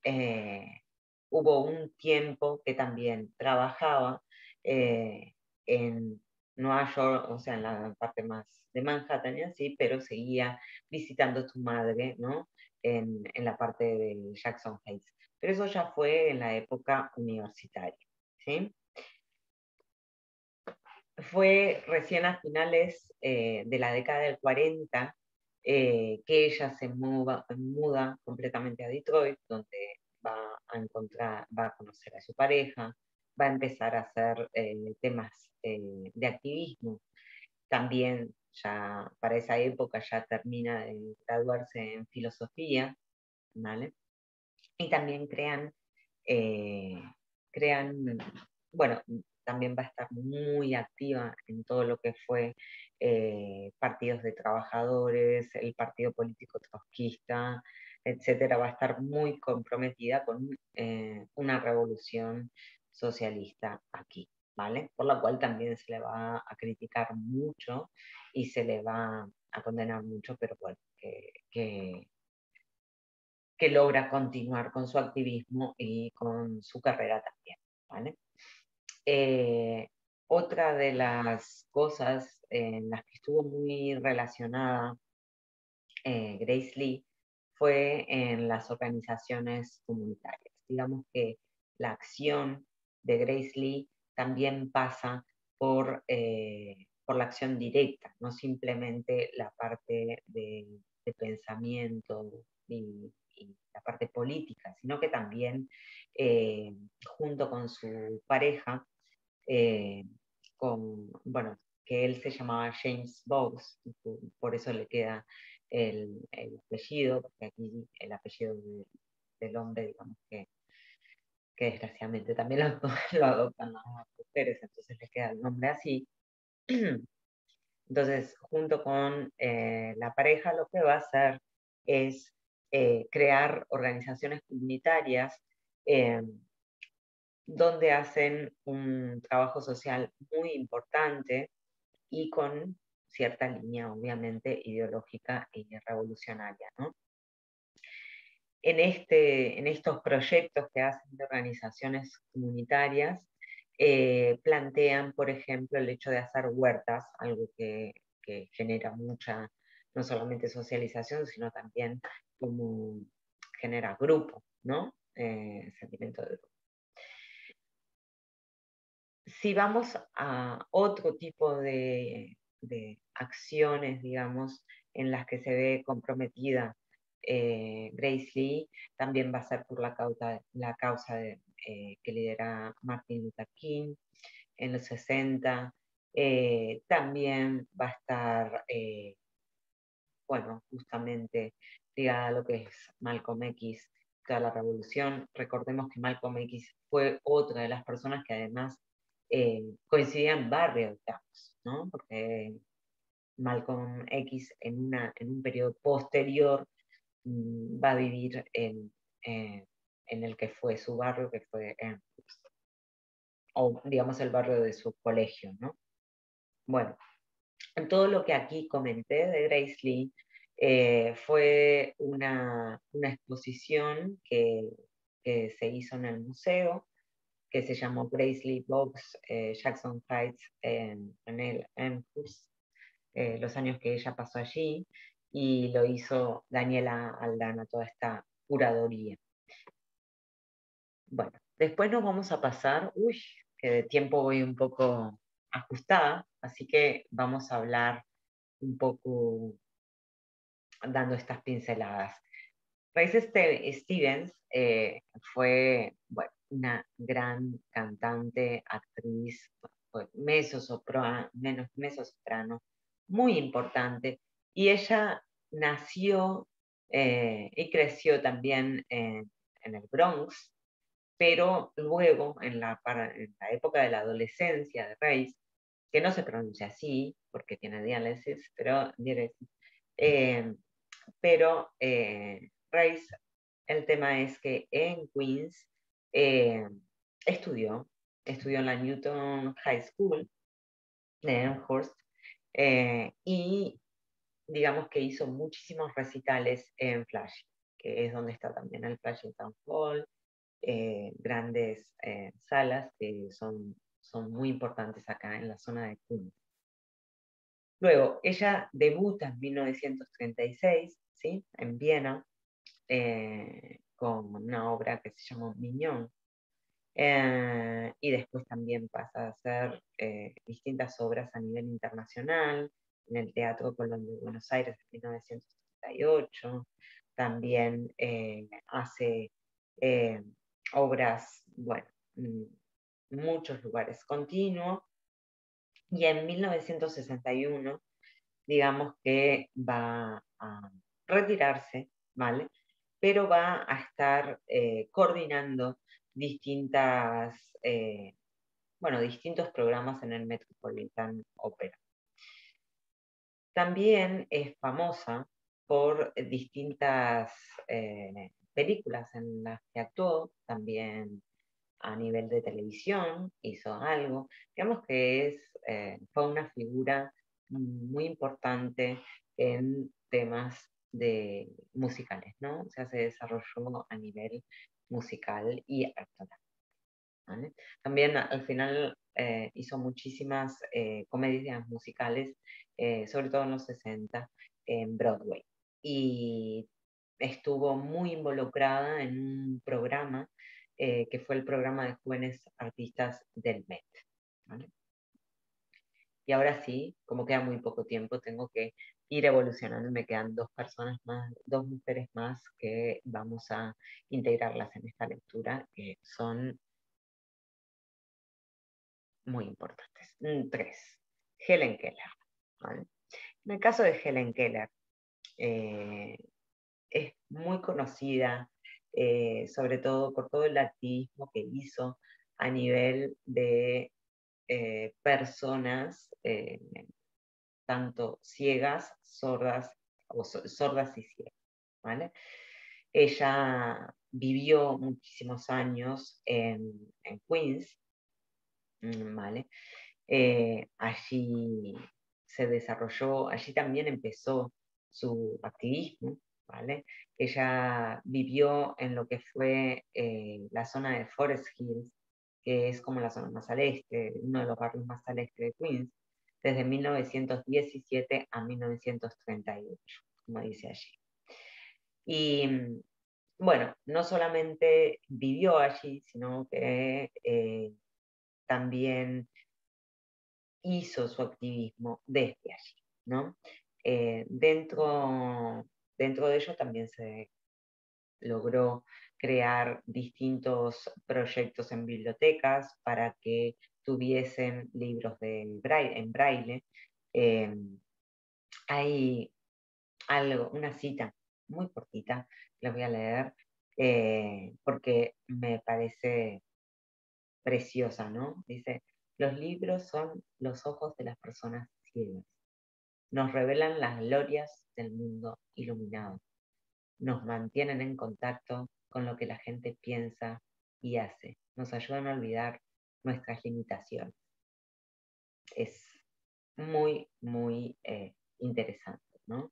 hubo un tiempo que también trabajaba en Nueva York, o sea, en la parte más de Manhattan y así, pero seguía visitando a su madre, ¿no? En la parte de Jackson Heights. Pero eso ya fue en la época universitaria, ¿sí? Fue recién a finales de la década del 40 que ella se muda completamente a Detroit, donde va a encontrar, va a conocer a su pareja, va a empezar a hacer temas de activismo. También ya para esa época ya termina de graduarse en filosofía, ¿vale? Y también eh, crean, bueno, también va a estar muy activa en todo lo que fue partidos de trabajadores, el partido político trotskista, etcétera, va a estar muy comprometida con una revolución socialista aquí, ¿vale? Por la cual también se le va a criticar mucho y se le va a condenar mucho, pero bueno, que logra continuar con su activismo y con su carrera también, ¿vale? Eh, Otra de las cosas en las que estuvo muy relacionada Grace Lee fue en las organizaciones comunitarias. Digamos que la acción de Grace Lee también pasa por la acción directa, no simplemente la parte de pensamiento y la parte política, sino que también junto con su pareja, eh, bueno, que él se llamaba James Bowes, por eso le queda el apellido, porque aquí el apellido del hombre, digamos que desgraciadamente también lo adoptan las mujeres, entonces le queda el nombre así. Entonces, junto con la pareja, lo que va a hacer es crear organizaciones comunitarias eh, donde hacen un trabajo social muy importante y con cierta línea, obviamente, ideológica y revolucionaria, ¿no? En estos proyectos que hacen de organizaciones comunitarias, plantean, por ejemplo, el hecho de hacer huertas, algo que genera mucha, no solamente socialización, sino también como genera grupo, ¿no? Sentimiento de grupo. Si vamos a otro tipo de acciones, digamos, en las que se ve comprometida Grace Lee, también va a ser por la causa que lidera Martin Luther King en los 60. También va a estar, bueno, justamente ligada a lo que es Malcolm X, toda la revolución. Recordemos que Malcolm X fue otra de las personas que además coincidían barrios, digamos, ¿no? Porque Malcolm X en un periodo posterior va a vivir en el que fue su barrio, que fue, o digamos el barrio de su colegio, ¿no? Bueno, todo lo que aquí comenté de Grace Lee fue una exposición que se hizo en el museo, que se llamó Gracely Boggs Jackson Heights en el Amherst, los años que ella pasó allí, y lo hizo Daniela Aldana, toda esta curaduría. Bueno, después nos vamos a pasar, que de tiempo voy un poco ajustada, así que vamos a hablar un poco dando estas pinceladas. Raíces Stevens fue bueno, una gran cantante, actriz, mezzosoprano, muy importante, y ella nació y creció también en el Bronx, pero luego en la época de la adolescencia de Raíz, que no se pronuncia así, porque tiene diálisis, eh, pero Rice, el tema es que en Queens eh, estudió, estudió en la Newton High School de Elmhurst y digamos que hizo muchísimos recitales en Flash, que es donde está también el Flushing Town Hall, grandes salas que son muy importantes acá en la zona de Queens. Luego, ella debuta en 1936, ¿sí? En Viena, con una obra que se llamó Mignon. Y después también pasa a hacer distintas obras a nivel internacional, en el Teatro Colón de Buenos Aires en 1938. También hace obras, bueno, muchos lugares continuos. Y en 1961, digamos que va a retirarse, ¿vale? Pero va a estar coordinando distintos programas en el Metropolitan Opera. También es famosa por distintas películas en las que actuó, también a nivel de televisión hizo algo. Digamos que fue una figura muy importante en temas musicales, ¿no? O sea, se desarrolló a nivel musical y actoral, ¿vale? También al final hizo muchísimas comedias musicales, sobre todo en los 60, en Broadway. Y estuvo muy involucrada en un programa que fue el programa de jóvenes artistas del Met, ¿vale? Y ahora sí, como queda muy poco tiempo, tengo que ir evolucionando. Me quedan dos personas más, dos mujeres más que vamos a integrarlas en esta lectura, que son muy importantes. Tres. Helen Keller, ¿vale? En el caso de Helen Keller, es muy conocida, sobre todo por todo el activismo que hizo a nivel de personas, tanto ciegas, sordas, o sordas y ciegas, ¿vale? Ella vivió muchísimos años en Queens, ¿vale? Allí se desarrolló, allí también empezó su activismo, ¿vale? Ella vivió en lo que fue la zona de Forest Hills, que es como la zona más al este, uno de los barrios más al este de Queens, desde 1917 a 1938, como dice allí. Y bueno, no solamente vivió allí, sino que también hizo su activismo desde allí, ¿no? Dentro de ello también se logró crear distintos proyectos en bibliotecas para que tuviesen libros en braille. Eh, Hay una cita muy cortita, la voy a leer porque me parece preciosa, ¿no? Dice, los libros son los ojos de las personas ciegas. Nos revelan las glorias del mundo iluminado. Nos mantienen en contacto con lo que la gente piensa y hace. Nos ayudan a olvidar nuestras limitaciones. Es muy, muy interesante, ¿no?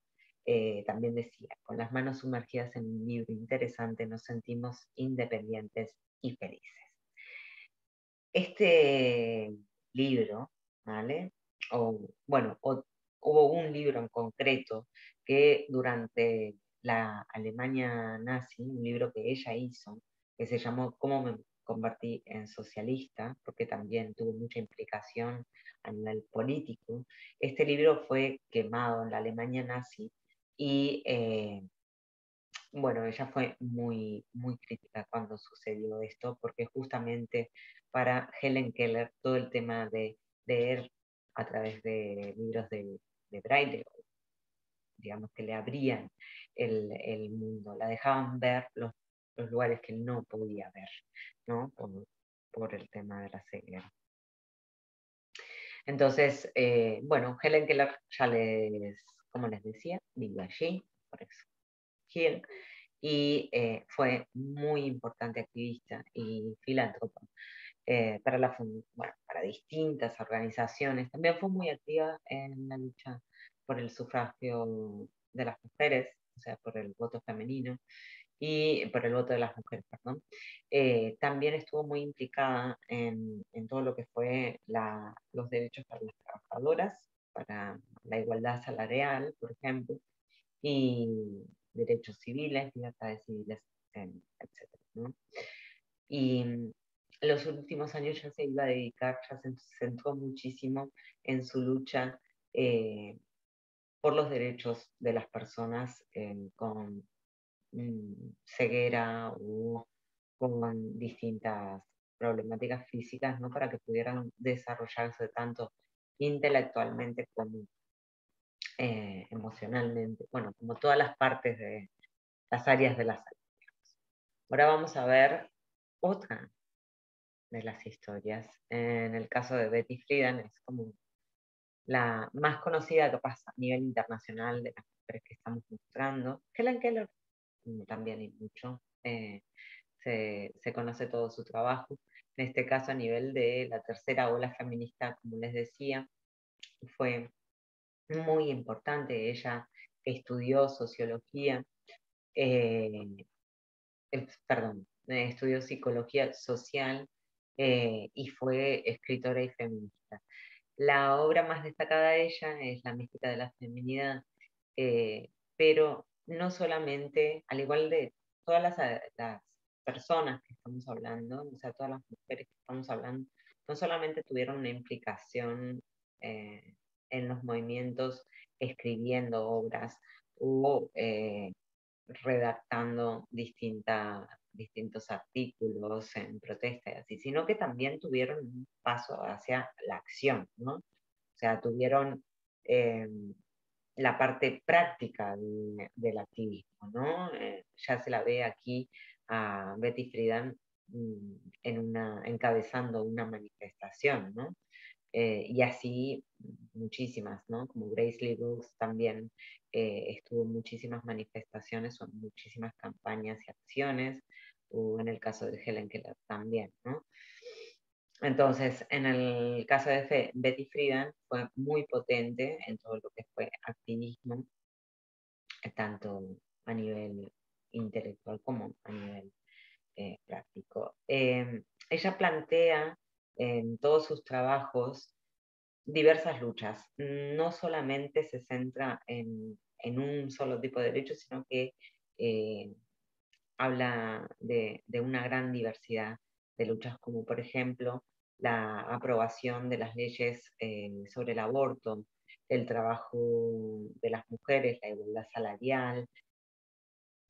También decía, con las manos sumergidas en un libro interesante nos sentimos independientes y felices. Este libro, ¿vale? Hubo un libro en concreto que durante la Alemania nazi, un libro que ella hizo, que se llamó ¿Cómo me convertí en socialista?, porque también tuvo mucha implicación a nivel político. Este libro fue quemado en la Alemania nazi y bueno, ella fue muy, muy crítica cuando sucedió esto, porque justamente para Helen Keller todo el tema de leer a través de libros de Braille, digamos que le abrían el mundo, la dejaban ver los lugares que no podía ver, ¿no? Por el tema de la ceguera. Entonces, bueno, Helen Keller ya como les decía, vive allí, por eso Hill, y fue muy importante activista y filántropa para distintas organizaciones. También fue muy activa en la lucha por el sufragio de las mujeres, o sea, por el voto femenino y por el voto de las mujeres, perdón. También estuvo muy implicada en todo lo que fue los derechos para las trabajadoras, para la igualdad salarial, por ejemplo, y derechos civiles, libertades civiles, etc., ¿no? Y en los últimos años ya se iba a dedicar, ya se centró muchísimo en su lucha por los derechos de las personas con ceguera o con distintas problemáticas físicas, ¿no? Para que pudieran desarrollarse tanto intelectualmente como emocionalmente, bueno, como todas las partes de las áreas de la salud. Ahora vamos a ver otra de las historias. En el caso de Betty Friedan es como la más conocida capaz a nivel internacional de las mujeres que estamos mostrando. Helen Keller también y mucho. Se conoce todo su trabajo. En este caso a nivel de la tercera ola feminista, como les decía, fue muy importante. Ella estudió sociología, estudió psicología social y fue escritora y feminista. La obra más destacada de ella es La mística de la feminidad, eh, pero no solamente, al igual de todas las personas que estamos hablando, o sea, todas las mujeres que estamos hablando, no solamente tuvieron una implicación en los movimientos escribiendo obras o redactando distintos artículos en protesta y así, sino que también tuvieron un paso hacia la acción, ¿no? O sea, tuvieron eh, la parte práctica del activismo, ¿no? Ya se la ve aquí a Betty Friedan encabezando una manifestación, ¿no? Y así muchísimas, ¿no? Como Grace Lee Brooks también estuvo en muchísimas manifestaciones o en muchísimas campañas y acciones, o en el caso de Helen Keller también, ¿no? Entonces, en el caso de Betty Friedan fue muy potente en todo lo que fue activismo, tanto a nivel intelectual como a nivel práctico. Ella plantea en todos sus trabajos diversas luchas. No solamente se centra en un solo tipo de derechos, sino que eh, habla de una gran diversidad de luchas, como por ejemplo la aprobación de las leyes sobre el aborto, el trabajo de las mujeres, la igualdad salarial.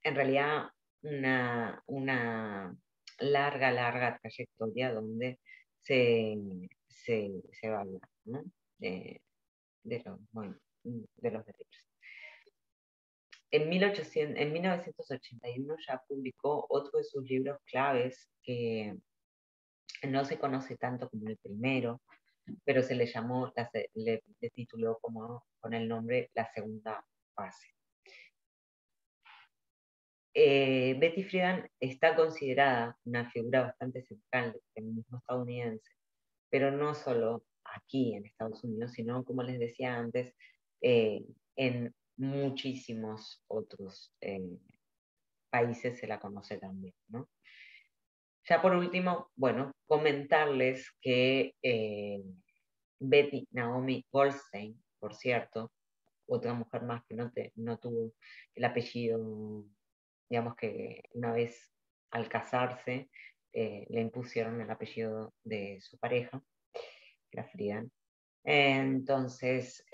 En realidad, una larga, larga trayectoria donde se, se va a hablar, ¿no? de, bueno, de los derechos. En 1981 ya publicó otro de sus libros claves que no se conoce tanto como el primero, pero se le llamó, le tituló como, con el nombre La segunda fase. Betty Friedan está considerada una figura bastante central del feminismo estadounidense, pero no solo aquí en Estados Unidos, sino, como les decía antes, en muchísimos otros países se la conoce también, ¿no? Ya por último, bueno, comentarles que Betty Naomi Goldstein, por cierto, otra mujer más que no tuvo el apellido, digamos que una vez al casarse le impusieron el apellido de su pareja, que era Friedan. Entonces,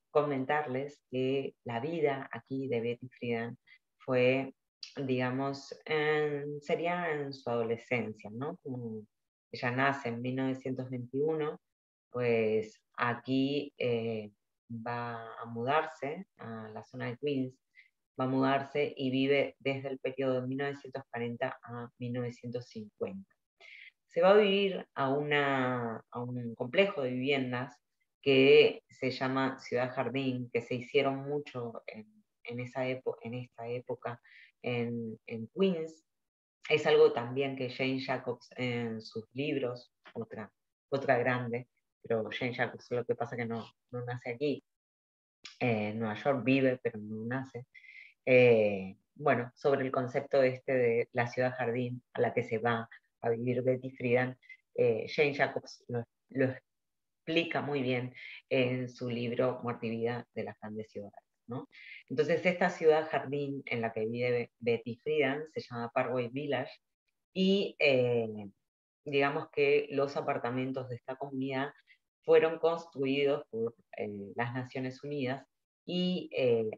comentarles que la vida aquí de Betty Friedan fue, digamos, sería en su adolescencia, ¿no? Como ella nace en 1921, pues aquí va a mudarse a la zona de Queens, va a mudarse y vive desde el periodo de 1940 a 1950. Se va a vivir a un complejo de viviendas que se llama Ciudad Jardín, que se hicieron mucho en esta época en Queens. Es algo también que Jane Jacobs en sus libros, otra grande, pero Jane Jacobs lo que pasa que no nace aquí, en Nueva York vive, pero no nace. Bueno, sobre el concepto este de la ciudad jardín a la que se va a vivir Betty Friedan, Jane Jacobs lo explica muy bien en su libro Muerte y Vida de las Grandes Ciudades, ¿no? Entonces, esta ciudad jardín en la que vive Betty Friedan se llama Parkway Village y digamos que los apartamentos de esta comunidad fueron construidos por las Naciones Unidas y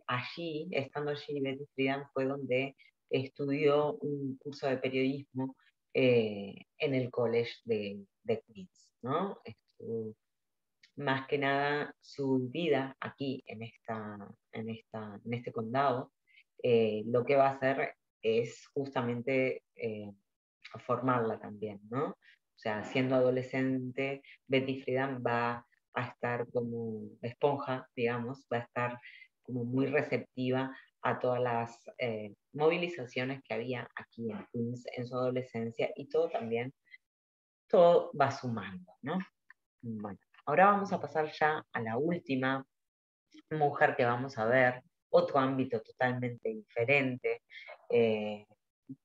allí, estando allí, Betty Friedan fue donde estudió un curso de periodismo en el College de Queens, ¿no? Más que nada su vida aquí en este condado, lo que va a hacer es justamente formarla también, ¿no? O sea, siendo adolescente, Betty Friedan va a estar como esponja, digamos, va a estar como muy receptiva a todas las movilizaciones que había aquí en Queens en su adolescencia y todo también, todo va sumando, ¿no? Bueno, ahora vamos a pasar ya a la última mujer que vamos a ver, otro ámbito totalmente diferente, eh,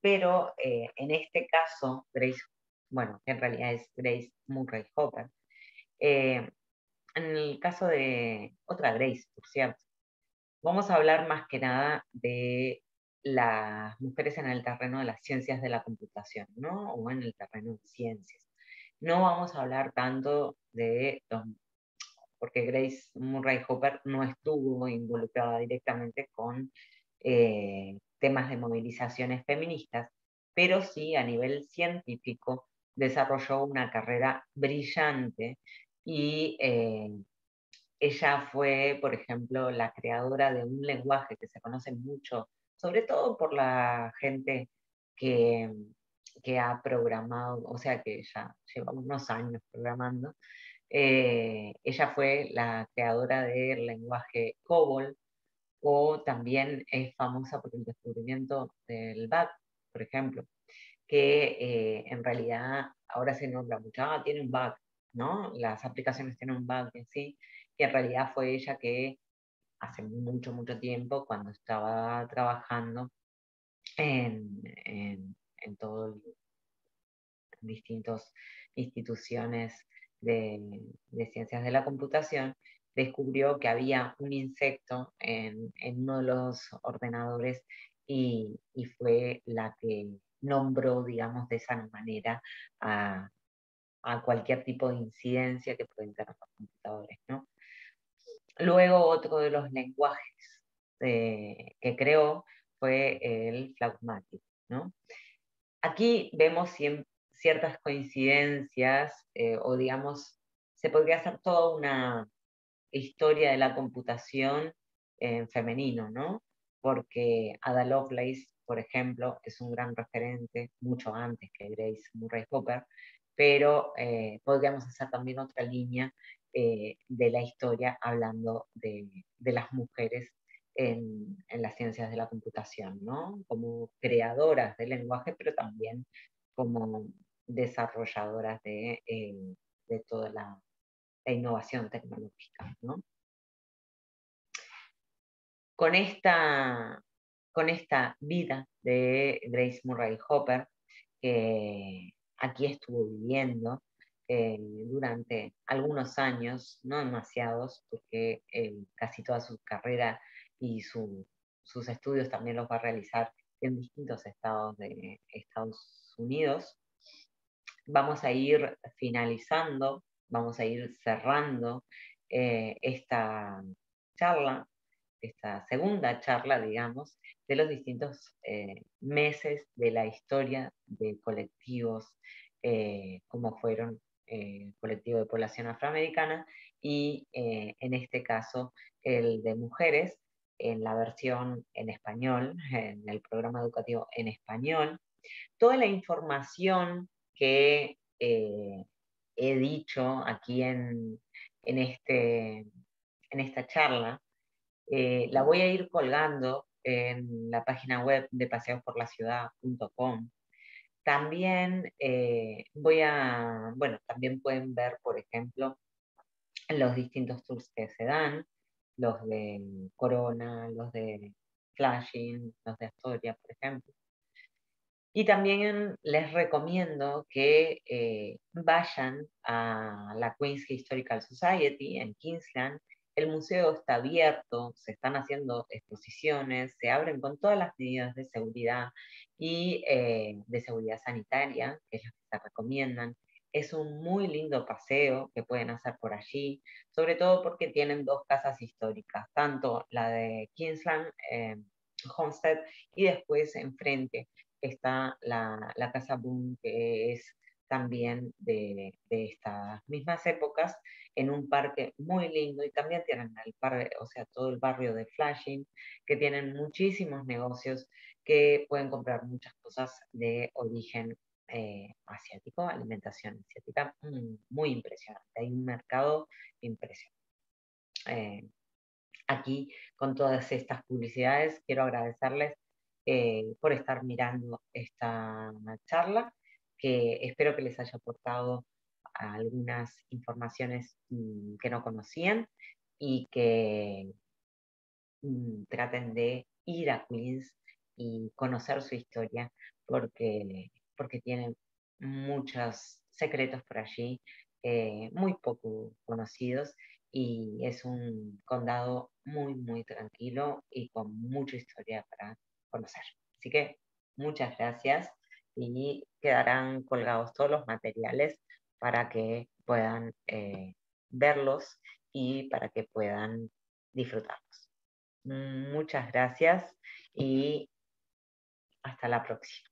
pero en este caso, Grace, bueno, que en realidad es Grace Murray Hopper, eh, en el caso de otra Grace, por cierto, vamos a hablar más que nada de las mujeres en el terreno de las ciencias de la computación, ¿no? O en el terreno de ciencias. No vamos a hablar tanto de los porque Grace Murray Hopper no estuvo involucrada directamente con temas de movilizaciones feministas, pero sí a nivel científico desarrolló una carrera brillante y ella fue, por ejemplo, la creadora de un lenguaje que se conoce mucho, sobre todo por la gente que, que ha programado, o sea que ya lleva unos años programando, ella fue la creadora del lenguaje COBOL, o también es famosa por el descubrimiento del bug, por ejemplo, que en realidad ahora se nombra mucho, tiene un bug, ¿no? Las aplicaciones tienen un bug en sí, que en realidad fue ella que hace mucho tiempo, cuando estaba trabajando en todo distintas instituciones de ciencias de la computación, descubrió que había un insecto en uno de los ordenadores y fue la que nombró, digamos, de esa manera a cualquier tipo de incidencia que pueden tener los computadores, ¿no? Luego otro de los lenguajes que creó fue el Phlegmatic, ¿no? Aquí vemos ciertas coincidencias, o digamos, se podría hacer toda una historia de la computación en femenino, ¿no? Porque Ada Lovelace, por ejemplo, es un gran referente, mucho antes que Grace Murray Hopper, pero podríamos hacer también otra línea de la historia hablando de las mujeres en las ciencias de la computación, ¿no? Como creadoras del lenguaje, pero también como desarrolladoras de toda la innovación tecnológica, ¿no? Con esta, con esta vida de Grace Murray Hopper, que aquí estuvo viviendo durante algunos años, no demasiados, porque casi toda su carrera y sus estudios también los va a realizar en distintos estados de Estados Unidos. Vamos a ir finalizando, vamos a ir cerrando esta charla, esta segunda charla, digamos, de los distintos meses de la historia de colectivos, como fueron el colectivo de población afroamericana y en este caso el de mujeres, en la versión en español, en el programa educativo en español. Toda la información que he dicho aquí en esta charla, la voy a ir colgando en la página web de paseosporlaciudad.com. También también pueden ver, por ejemplo, los distintos tours que se dan, los de Corona, los de Flushing, los de Astoria, por ejemplo. Y también les recomiendo que vayan a la Queens Historical Society en Kingsland. El museo está abierto, se están haciendo exposiciones, se abren con todas las medidas de seguridad y de seguridad sanitaria, que es lo que se recomiendan. Es un muy lindo paseo que pueden hacer por allí, sobre todo porque tienen dos casas históricas, tanto la de Kingsland Homestead y después enfrente está la Casa Boom, que es también de estas mismas épocas, en un parque muy lindo, y también tienen el parque, o sea, todo el barrio de Flushing, que tienen muchísimos negocios que pueden comprar muchas cosas de origen asiático, alimentación asiática, muy impresionante. Hay un mercado impresionante. Aquí, con todas estas publicidades, quiero agradecerles por estar mirando esta charla, que espero que les haya aportado algunas informaciones que no conocían y que traten de ir a Queens y conocer su historia, porque tienen muchos secretos por allí, muy poco conocidos, y es un condado muy, muy tranquilo y con mucha historia para conocer. Así que muchas gracias, y quedarán colgados todos los materiales para que puedan verlos y para que puedan disfrutarlos. Muchas gracias y hasta la próxima.